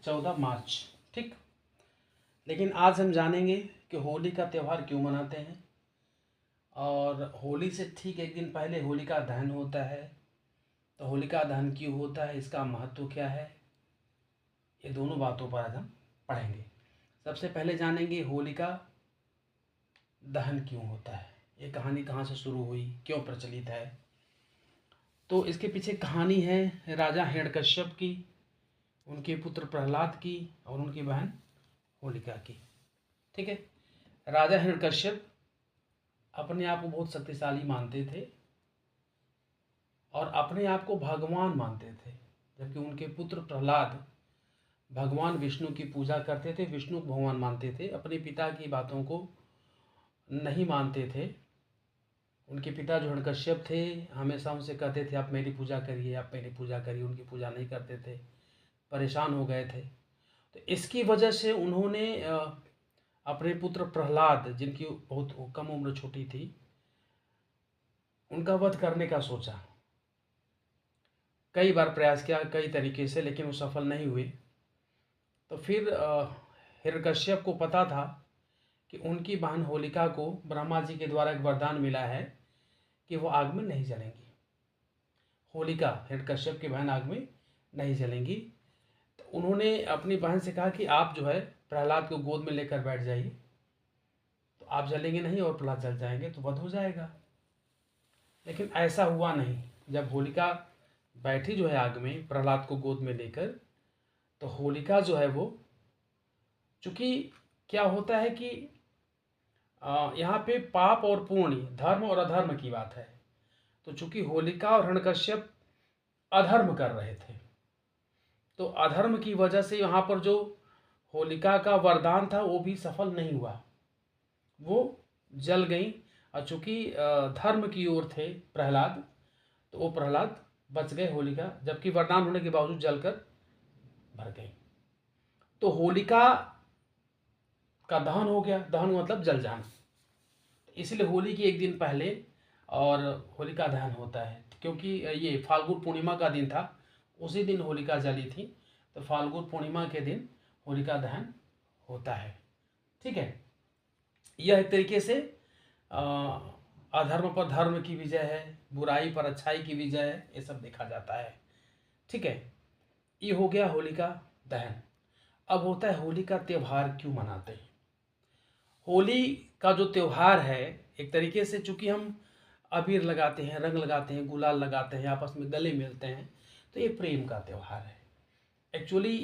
14 मार्च, ठीक। लेकिन आज हम जानेंगे कि होली का त्यौहार क्यों मनाते हैं, और होली से ठीक एक दिन पहले होलिका दहन होता है। तो होलिका दहन क्यों होता है, इसका महत्व क्या है, ये दोनों बातों पर आज हम पढ़ेंगे। सबसे पहले जानेंगे होलिका दहन क्यों होता है, ये कहानी कहाँ से शुरू हुई, क्यों प्रचलित है। तो इसके पीछे कहानी है राजा हिरण्यकश्यप की, उनके पुत्र प्रहलाद की और उनकी बहन होलिका की, ठीक है। राजा हिरण्यकश्यप अपने आप को बहुत शक्तिशाली मानते थे और अपने आप को भगवान मानते थे, जबकि उनके पुत्र प्रहलाद भगवान विष्णु की पूजा करते थे, विष्णु को भगवान मानते थे, अपने पिता की बातों को नहीं मानते थे। उनके पिता जो हिरण्यकश्यप थे हमेशा उनसे कहते थे आप मेरी पूजा करिए, आप मेरी पूजा करिए, उनकी पूजा नहीं करते थे, परेशान हो गए थे। तो इसकी वजह से उन्होंने अपने पुत्र प्रहलाद, जिनकी बहुत कम उम्र छोटी थी, उनका वध करने का सोचा। कई बार प्रयास किया कई तरीके से, लेकिन वो सफल नहीं हुए। तो फिर हिरण्यकश्यप को पता था कि उनकी बहन होलिका को ब्रह्मा जी के द्वारा एक वरदान मिला है कि वो आग में नहीं जलेंगी। होलिका, हिरण्यकश्यप की बहन, आग में नहीं जलेंगी। तो उन्होंने अपनी बहन से कहा कि आप जो है प्रहलाद को गोद में लेकर बैठ जाइए, तो आप जलेंगे नहीं और प्रहलाद जल जाएंगे, तो वध हो जाएगा। लेकिन ऐसा हुआ नहीं। जब होलिका बैठी जो है आग में प्रहलाद को गोद में लेकर, तो होलिका जो है वो, चूंकि क्या होता है कि यहाँ पे पाप और पुण्य, धर्म और अधर्म की बात है। तो चूंकि होलिका और हिरण्यकश्यप अधर्म कर रहे थे, तो अधर्म की वजह से यहाँ पर जो होलिका का वरदान था वो भी सफल नहीं हुआ, वो जल गई। और चूंकि धर्म की ओर थे प्रहलाद, तो वो प्रहलाद बच गए, होलिका जबकि वरदान होने के बावजूद जलकर भर गई। तो होलिका का दहन हो गया, दहन मतलब जल जाना, इसलिए होली की एक दिन पहले और होलिका दहन होता है। क्योंकि ये फाल्गुन पूर्णिमा का दिन था, उसी दिन होलिका जली थी, तो फाल्गुन पूर्णिमा के दिन होलिका दहन होता है, ठीक है। यह एक तरीके से अधर्म पर धर्म की विजय है, बुराई पर अच्छाई की विजय है, ये सब देखा जाता है, ठीक है। ये हो गया होलिका दहन। अब होता है होली का त्यौहार क्यों मनाते हैं। होली का जो त्यौहार है, एक तरीके से चूंकि हम अबीर लगाते हैं, रंग लगाते हैं, गुलाल लगाते हैं, आपस में गले मिलते हैं, तो ये प्रेम का त्यौहार है। एक्चुअली